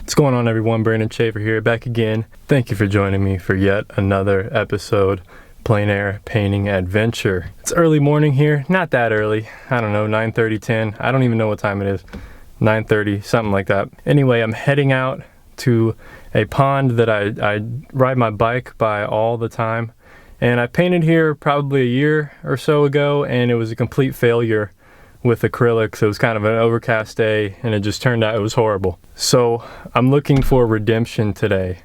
What's going on, everyone? Brandon Schaefer here, back again. Thank you for joining me for yet another episode, Plein Air Painting Adventure. It's early morning here, not that early. I don't know, 9:30, 10. I don't even know what time it is. 9:30, something like that. Anyway, I'm heading out to a pond that I ride my bike by all the time. And I painted here probably a year or so ago, and it was a complete failure with acrylics. It was kind of an overcast day, and it just turned out it was horrible. So I'm looking for redemption today.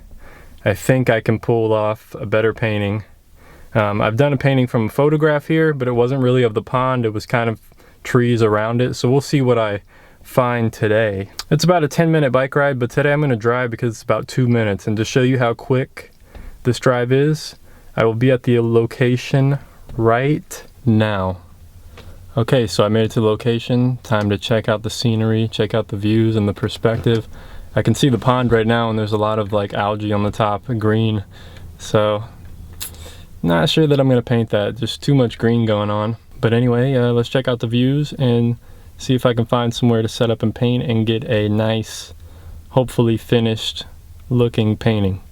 I think I can pull off a better painting. I've done a painting from a photograph here, but it wasn't really of the pond. It was kind of trees around it. So we'll see what I find today. It's about a 10-minute bike ride, but today I'm going to drive because it's about 2 minutes. And to show you how quick this drive is, I will be at the location right now. Okay, so I made it to the location. Time to check out the scenery, check out the views and the perspective. I can see the pond right now, and there's a lot of like algae on the top, green. So, not sure that I'm gonna paint that, just too much green going on. But anyway, let's check out the views and see if I can find somewhere to set up and paint and get a nice, hopefully finished looking painting.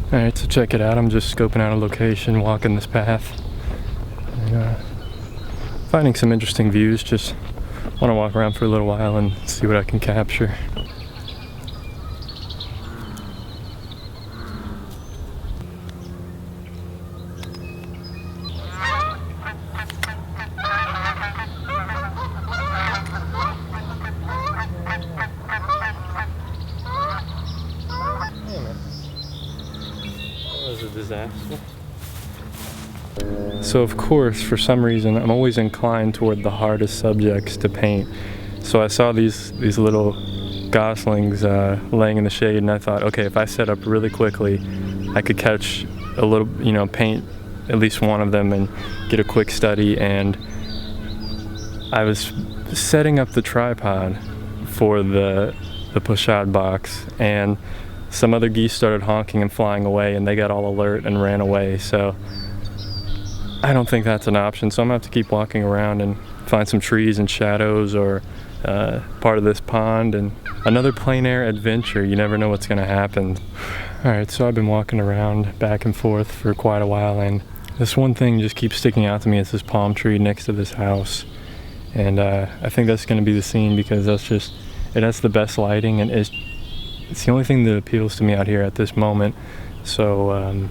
Alright, so check it out. I'm just scoping out a location, walking this path, and finding some interesting views. Just want to walk around for a little while and see what I can capture. Disaster. So of course, for some reason, I'm always inclined toward the hardest subjects to paint. So I saw these little goslings laying in the shade, and I thought, okay, if I set up really quickly, I could catch a little, paint at least one of them and get a quick study. And I was setting up the tripod for the pochade box, and some other geese started honking and flying away, and they got all alert and ran away. So I don't think that's an option. So I'm gonna have to keep walking around and find some trees and shadows, or part of this pond, and another plein air adventure. You never know what's gonna happen. All right, so I've been walking around back and forth for quite a while, and this one thing just keeps sticking out to me. It's this palm tree next to this house, and I think that's gonna be the scene because it has the best lighting, and it's the only thing that appeals to me out here at this moment. So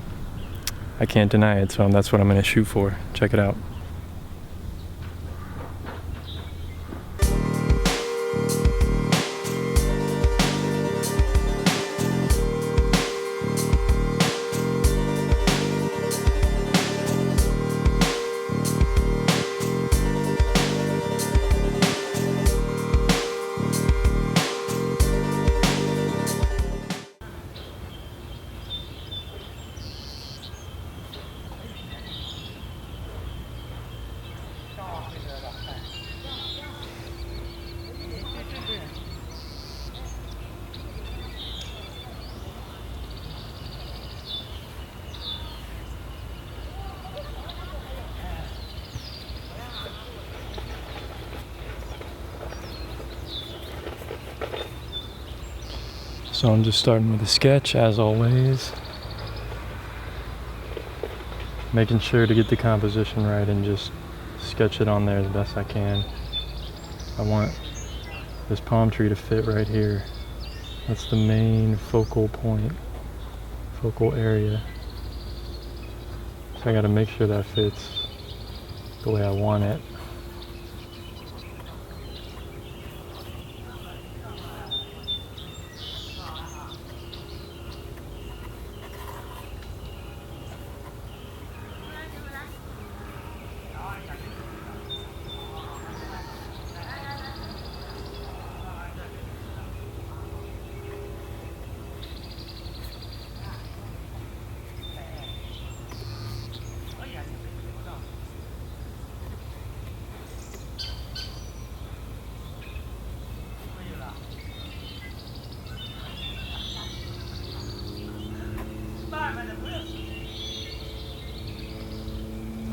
I can't deny it, so that's what I'm gonna shoot for. Check it out. So I'm just starting with a sketch as always, making sure to get the composition right and just sketch it on there as best I can. I want this palm tree to fit right here. That's the main focal point, focal area. So I gotta make sure that fits the way I want it.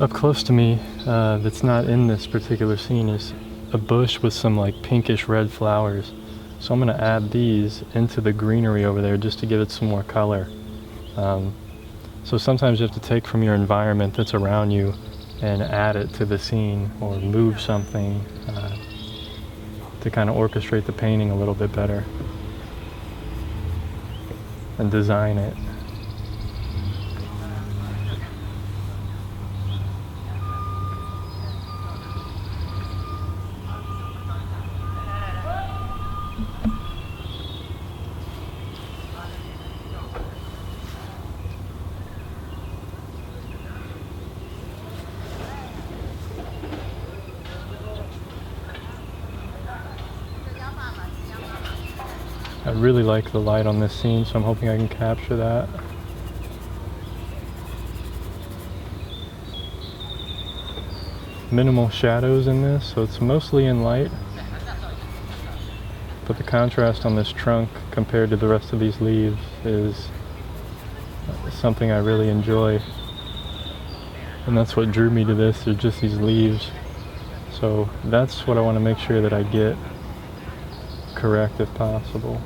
Up close to me, that's not in this particular scene, is a bush with some like pinkish red flowers. So I'm going to add these into the greenery over there just to give it some more color. So sometimes you have to take from your environment that's around you and add it to the scene, or move something to kind of orchestrate the painting a little bit better and design it. I really like the light on this scene, so I'm hoping I can capture that. Minimal shadows in this, so it's mostly in light. But the contrast on this trunk compared to the rest of these leaves is something I really enjoy. And that's what drew me to this, is just these leaves. So that's what I want to make sure that I get correct if possible.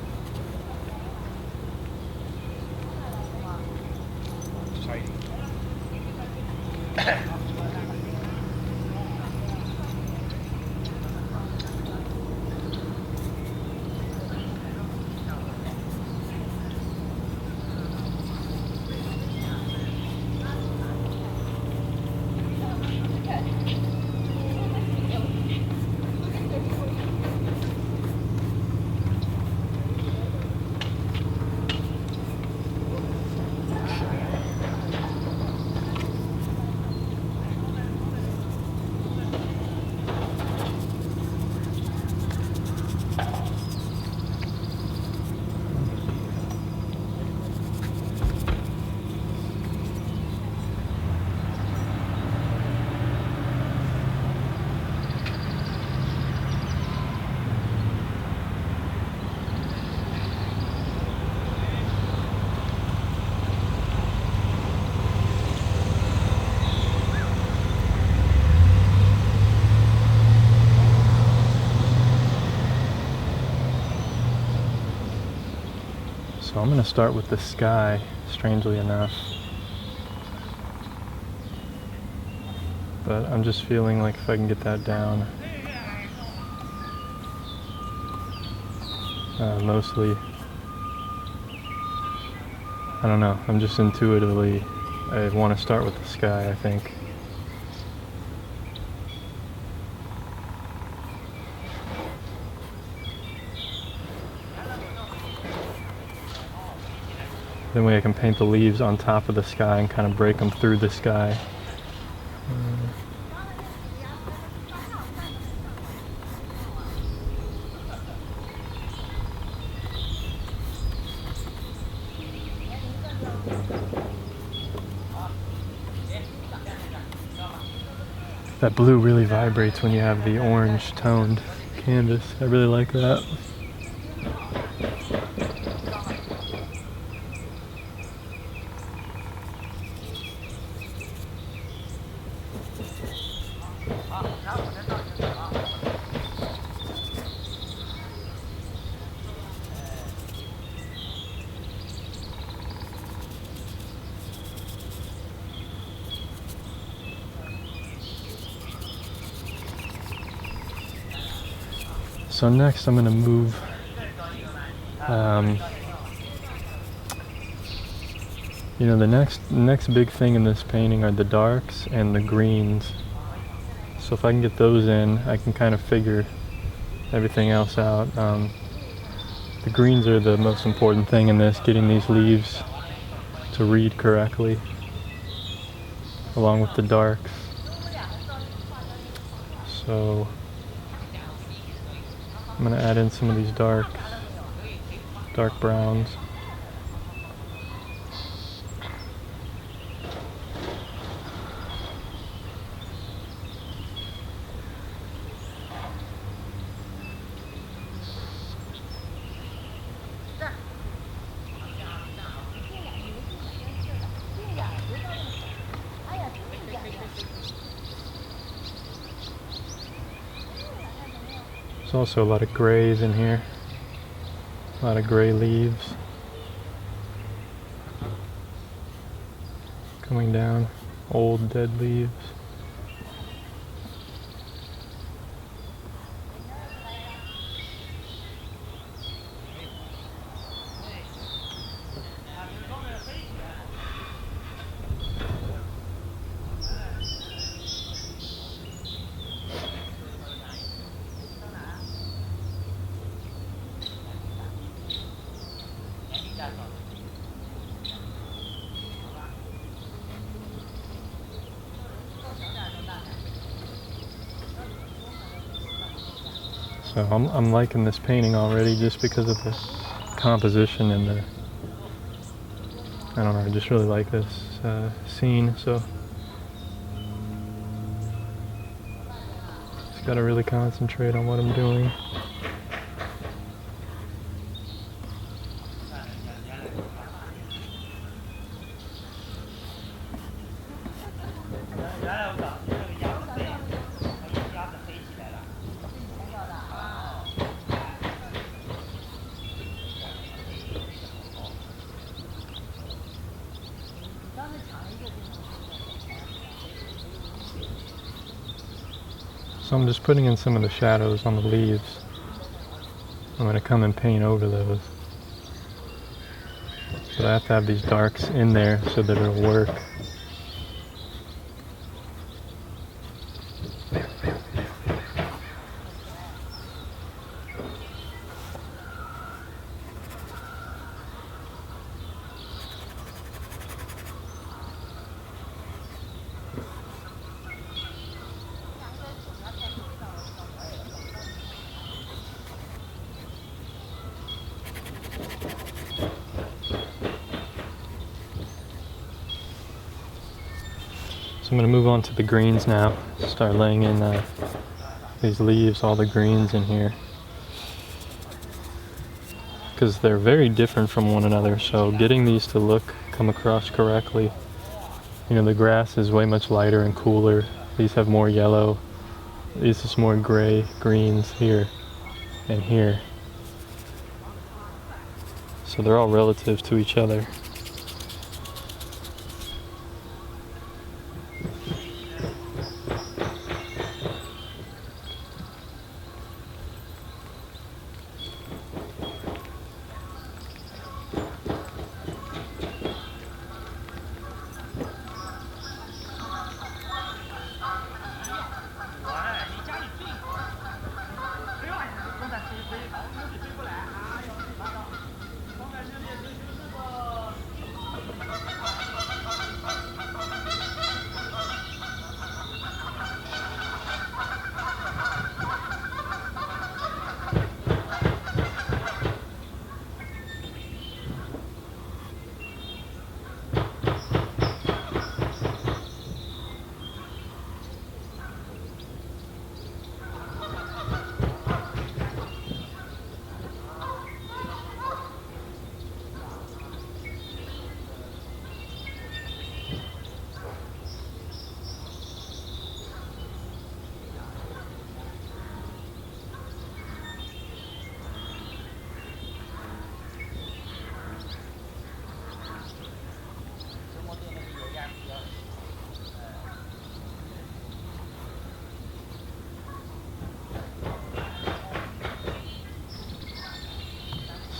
So I'm going to start with the sky, strangely enough. But I'm just feeling like if I can get that down, mostly, I don't know, I'm just intuitively, I want to start with the sky, I think. Then I can paint the leaves on top of the sky and kind of break them through the sky. That blue really vibrates when you have the orange toned canvas. I really like that. So next I'm gonna move you know, the next big thing in this painting are the darks and the greens. So if I can get those in, I can kind of figure everything else out. The greens are the most important thing in this, getting these leaves to read correctly, along with the darks. So I'm going to add in some of these dark browns. There's also a lot of grays in here, a lot of gray leaves coming down, old dead leaves. So I'm liking this painting already just because of the composition and the, I don't know, I just really like this scene. So just gotta really concentrate on what I'm doing. So I'm just putting in some of the shadows on the leaves. I'm going to come and paint over those. But I have to have these darks in there so that it'll work. So I'm going to move on to the greens now. Start laying in these leaves, all the greens in here. Because they're very different from one another, so getting these to come across correctly. You know, the grass is way much lighter and cooler. These have more yellow. These is more gray, greens here and here. So they're all relative to each other.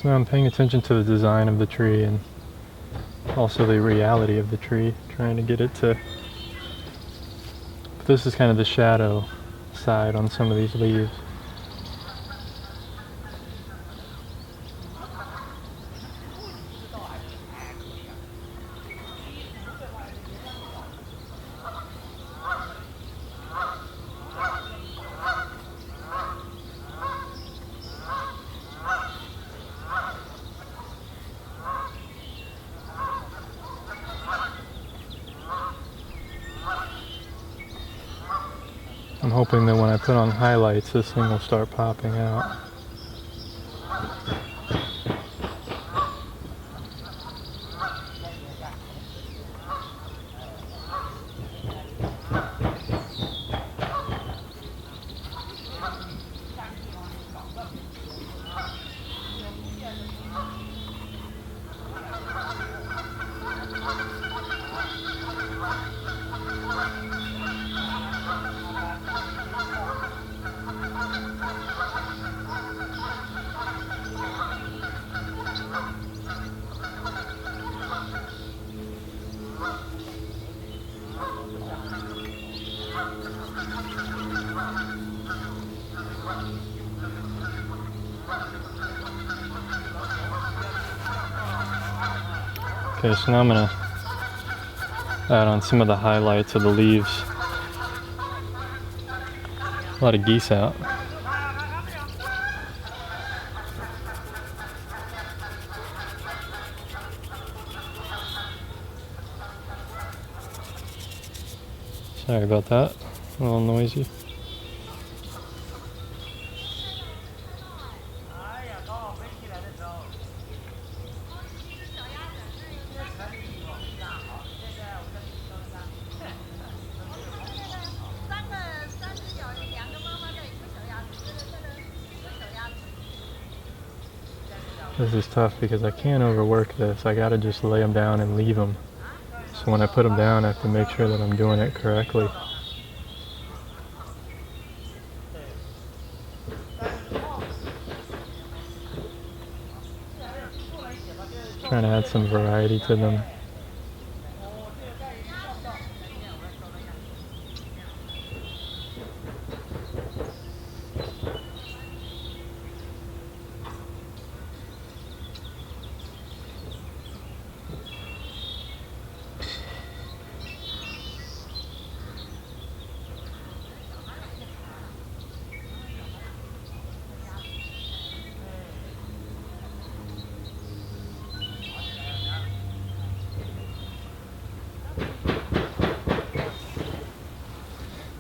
So now I'm paying attention to the design of the tree and also the reality of the tree, trying to get it to... This is kind of the shadow side on some of these leaves. I'm hoping that when I put on highlights, this thing will start popping out. Okay, so now I'm going to add on some of the highlights of the leaves. A lot of geese out. Sorry about that, a little noisy. This is tough because I can't overwork this. I gotta just lay them down and leave them. So when I put them down, I have to make sure that I'm doing it correctly. Trying to add some variety to them.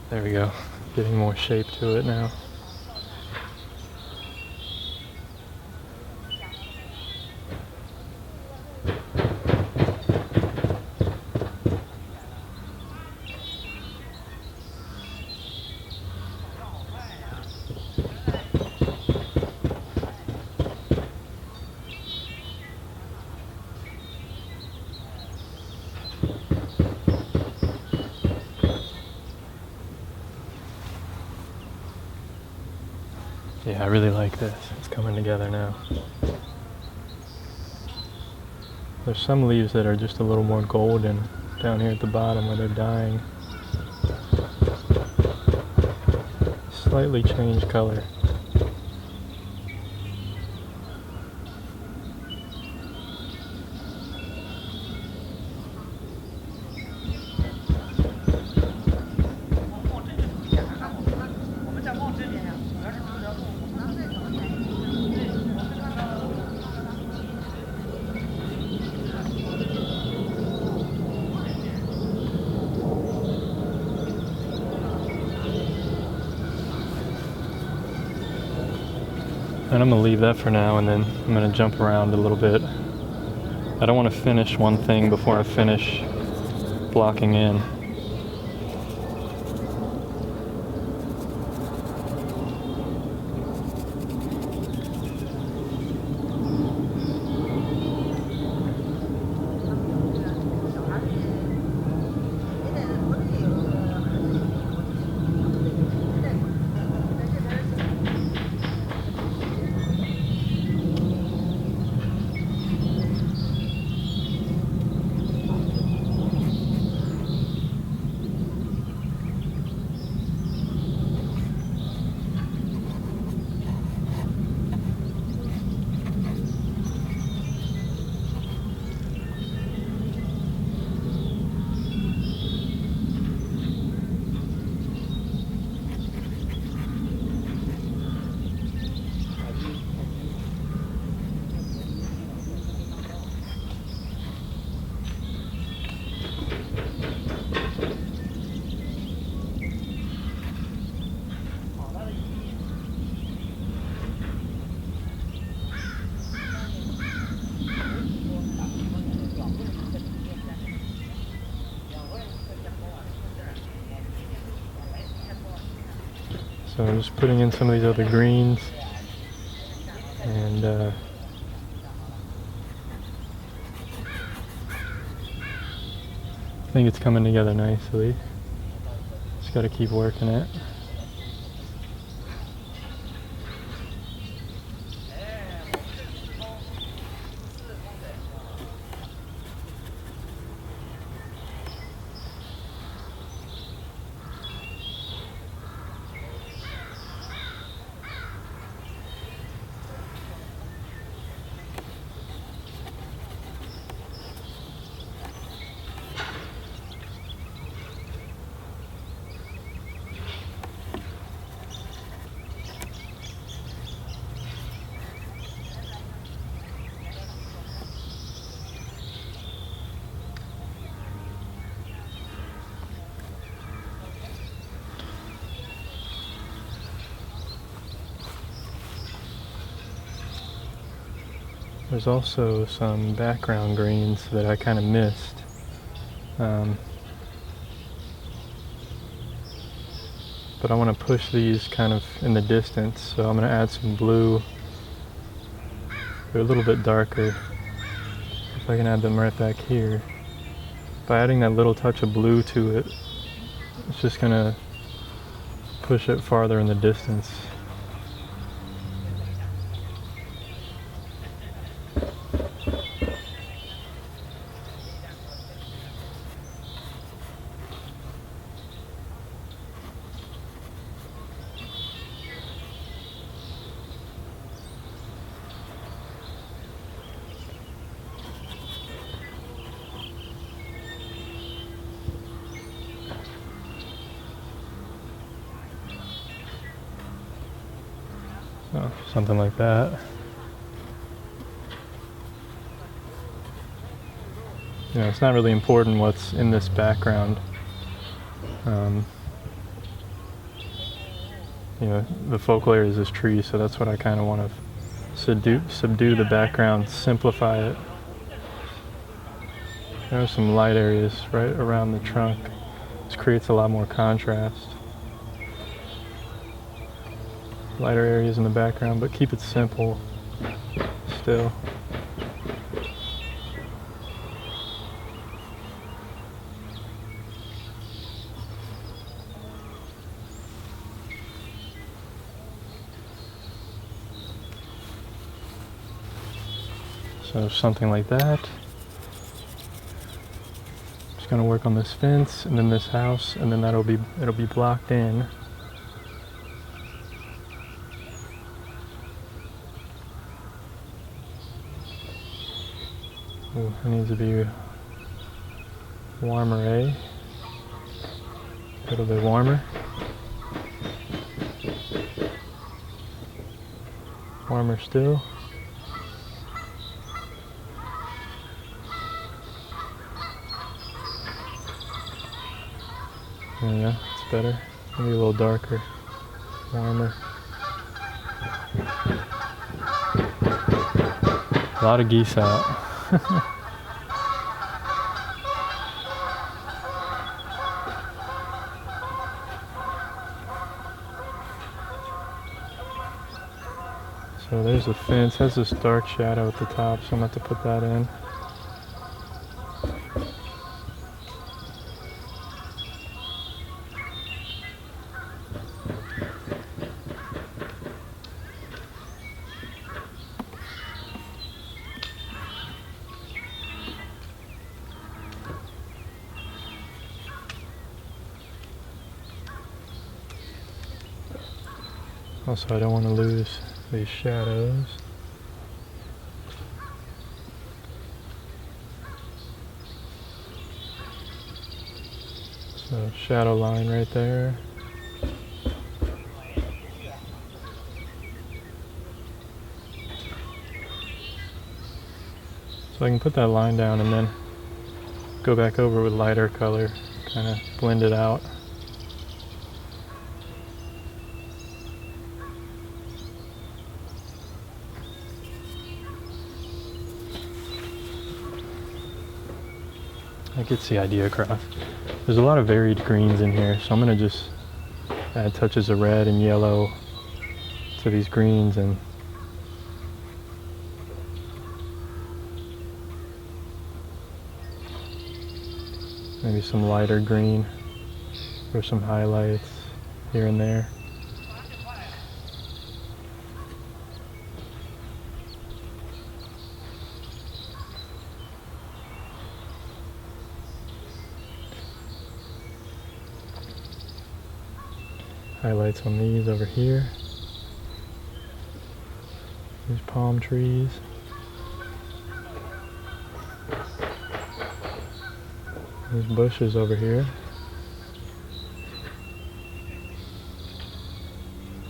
There we go, getting more shape to it now. Yeah, I really like this. It's coming together now. There's some leaves that are just a little more golden down here at the bottom where they're dying. Slightly changed color. And I'm going to leave that for now, and then I'm going to jump around a little bit. I don't want to finish one thing before I finish blocking in. So I'm just putting in some of these other greens, and I think it's coming together nicely. Just got to keep working it. There's also some background greens that I kind of missed. But I want to push these kind of in the distance, so I'm going to add some blue. They're a little bit darker. If I can add them right back here. By adding that little touch of blue to it, it's just going to push it farther in the distance. So, something like that. You know, it's not really important what's in this background. You know, the focal area is this tree, so that's what I kind of want to subdue the background, simplify it. There are some light areas right around the trunk. This creates a lot more contrast. Lighter areas in the background, but keep it simple still. So something like that. Just gonna work on this fence and then this house, and then it'll be blocked in. Ooh, it needs to be warmer, eh? A little bit warmer. Warmer still. There we go, it's better. Maybe a little darker, warmer. A lot of geese out. So there's the fence, has this dark shadow at the top, so I'm going to have to put that in. Also, I don't want to lose these shadows. So, shadow line right there. So I can put that line down and then go back over with lighter color, kind of blend it out. That gets the idea across. There's a lot of varied greens in here, so I'm going to just add touches of red and yellow to these greens, and maybe some lighter green for some highlights here and there. Highlights on these over here. These palm trees. These bushes over here.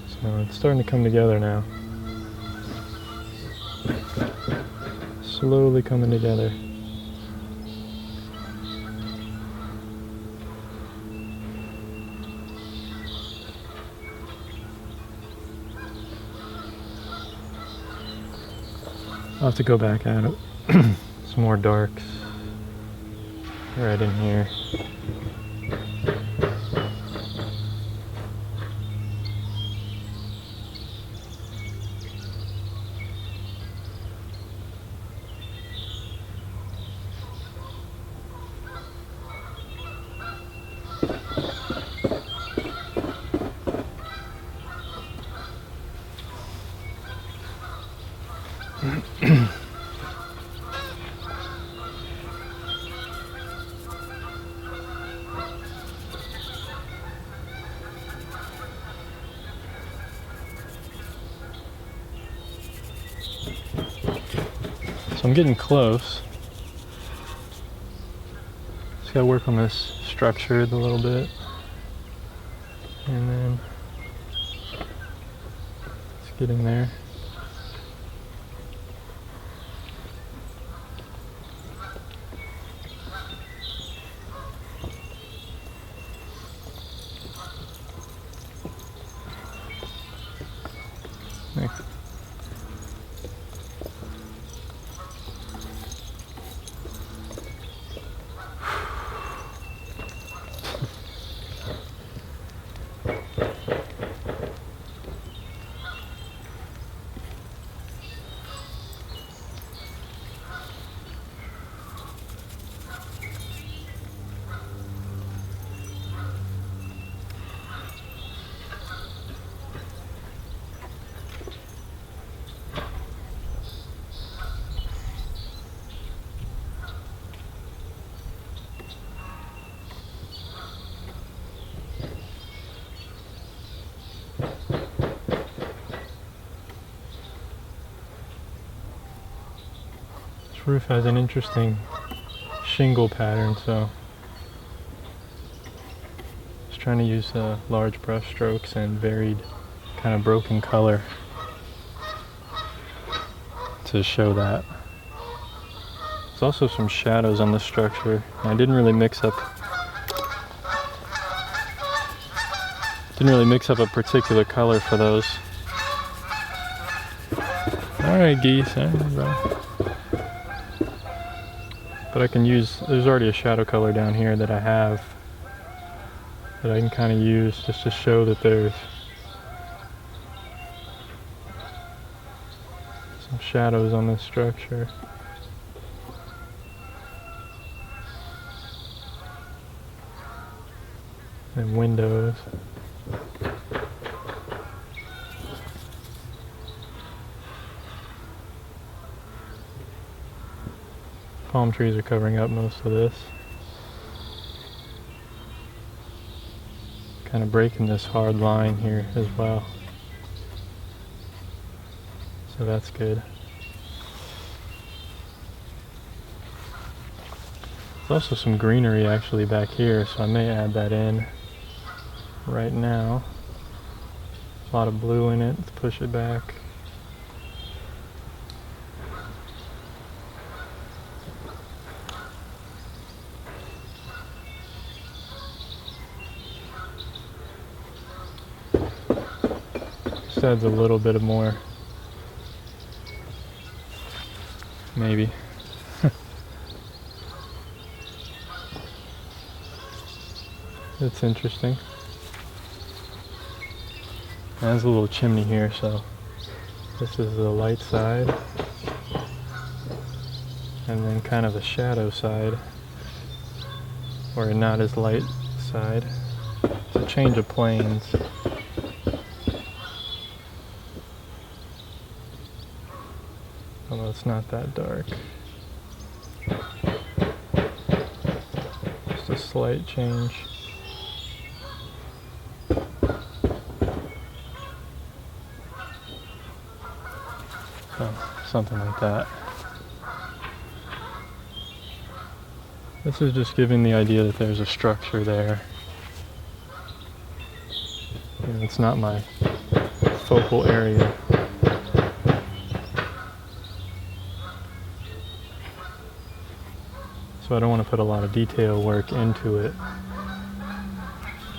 So it's starting to come together now. Slowly coming together. I'll have to go back at it. Some more darks right in here. So I'm getting close. Just gotta work on this structure a little bit. And then it's getting there. There. This roof has an interesting shingle pattern, so just trying to use large brush strokes and varied kind of broken color to show that. There's also some shadows on the structure. I didn't really mix up a particular color for those. Alright geese, alright bro. But I can use, there's already a shadow color down here that I have that I can kind of use just to show that there's some shadows on this structure. And windows. Palm trees are covering up most of this. Kind of breaking this hard line here as well. So that's good. There's also some greenery actually back here, so I may add that in right now. A lot of blue in it to push it back. Just adds a little bit of more, maybe. It's interesting. There's a little chimney here, so this is the light side, and then kind of a shadow side, or not as light side. It's a change of planes. Although it's not that dark. Just a slight change. So, something like that. This is just giving the idea that there's a structure there. And it's not my focal area. So I don't want to put a lot of detail work into it.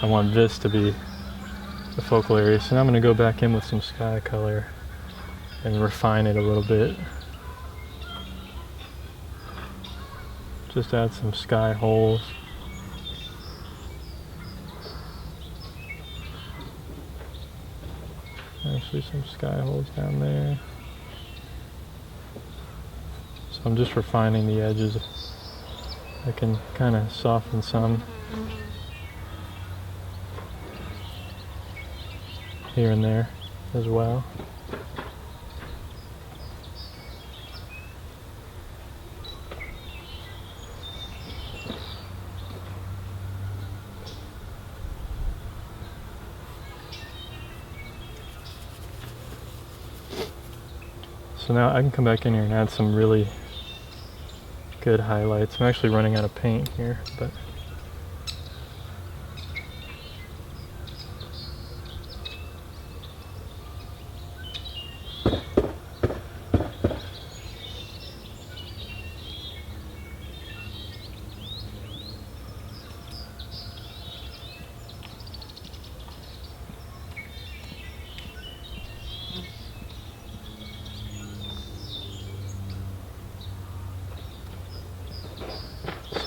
I want this to be the focal area. So now I'm going to go back in with some sky color and refine it a little bit. Just add some sky holes. Actually some sky holes down there. So I'm just refining the edges. I can kind of soften some here and there as well. So now I can come back in here and add some really good highlights. I'm actually running out of paint here, but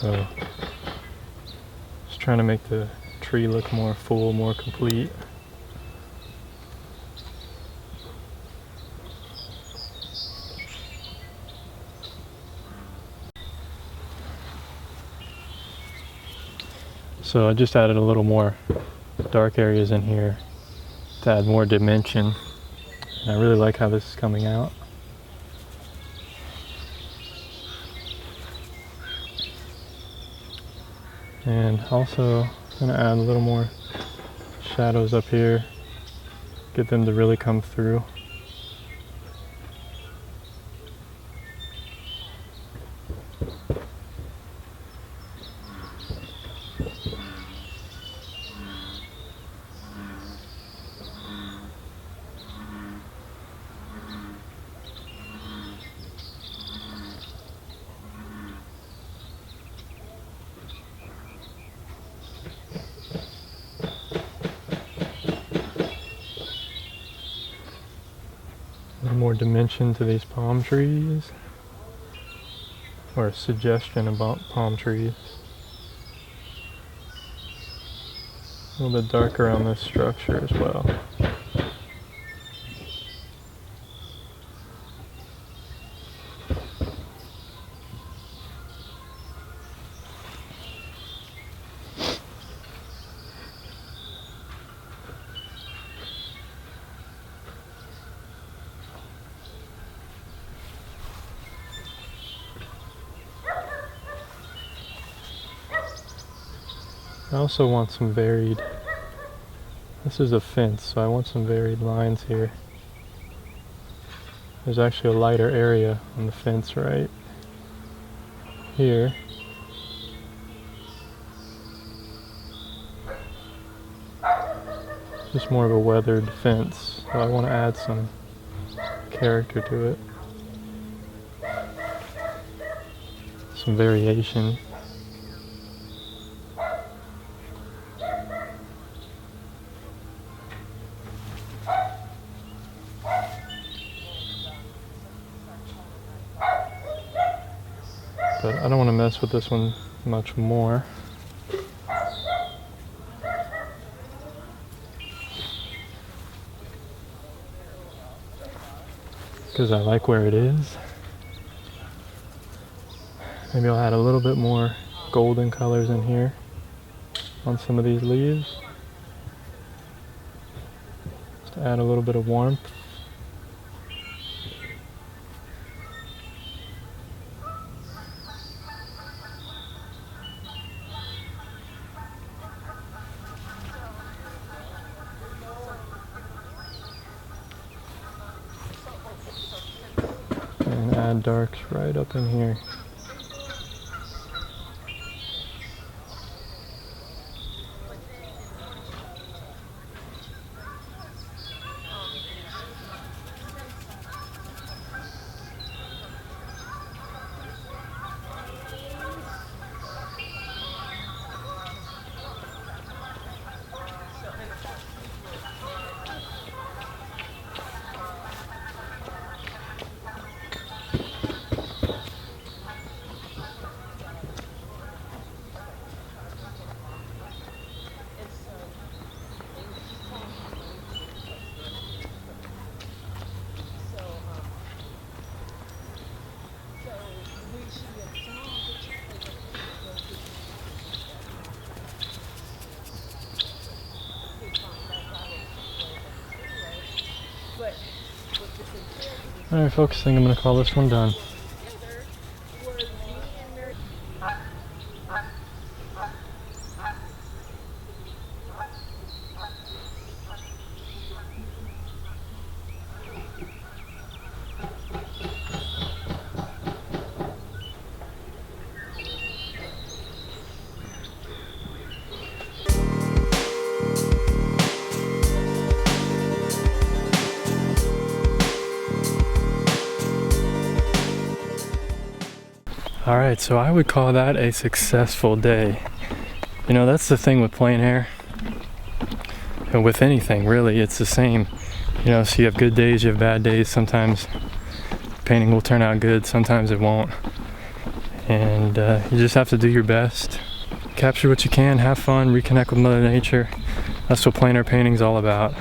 so just trying to make the tree look more full, more complete. So I just added a little more dark areas in here to add more dimension. And I really like how this is coming out. And also I'm going to add a little more shadows up here, get them to really come through. More dimension to these palm trees, or a suggestion about palm trees. A little bit darker on this structure as well. I also want some varied, this is a fence, so I want some varied lines here. There's actually a lighter area on the fence right here. Just more of a weathered fence, so I want to add some character to it. Some variation. But I don't want to mess with this one much more. because I like where it is. Maybe I'll add a little bit more golden colors in here on some of these leaves. Just to add a little bit of warmth. And add darks right up in here. Alright folks, I think I'm going to call this one done. Alright, so I would call that a successful day. You know, that's the thing with plein air. And with anything, really, it's the same. You know, so you have good days, you have bad days. Sometimes painting will turn out good, sometimes it won't. And you just have to do your best. Capture what you can, have fun, reconnect with Mother Nature. That's what plein air painting's all about.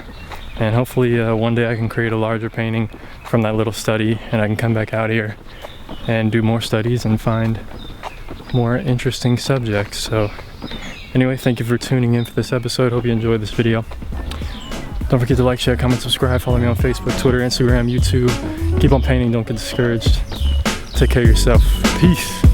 And hopefully one day I can create a larger painting from that little study and I can come back out here and do more studies and find more interesting subjects. So anyway, thank you for tuning in for this episode. Hope you enjoyed this video. Don't forget to like, share, comment, subscribe, follow me on Facebook, Twitter, Instagram, YouTube. Keep on painting, don't get discouraged. Take care of yourself. Peace.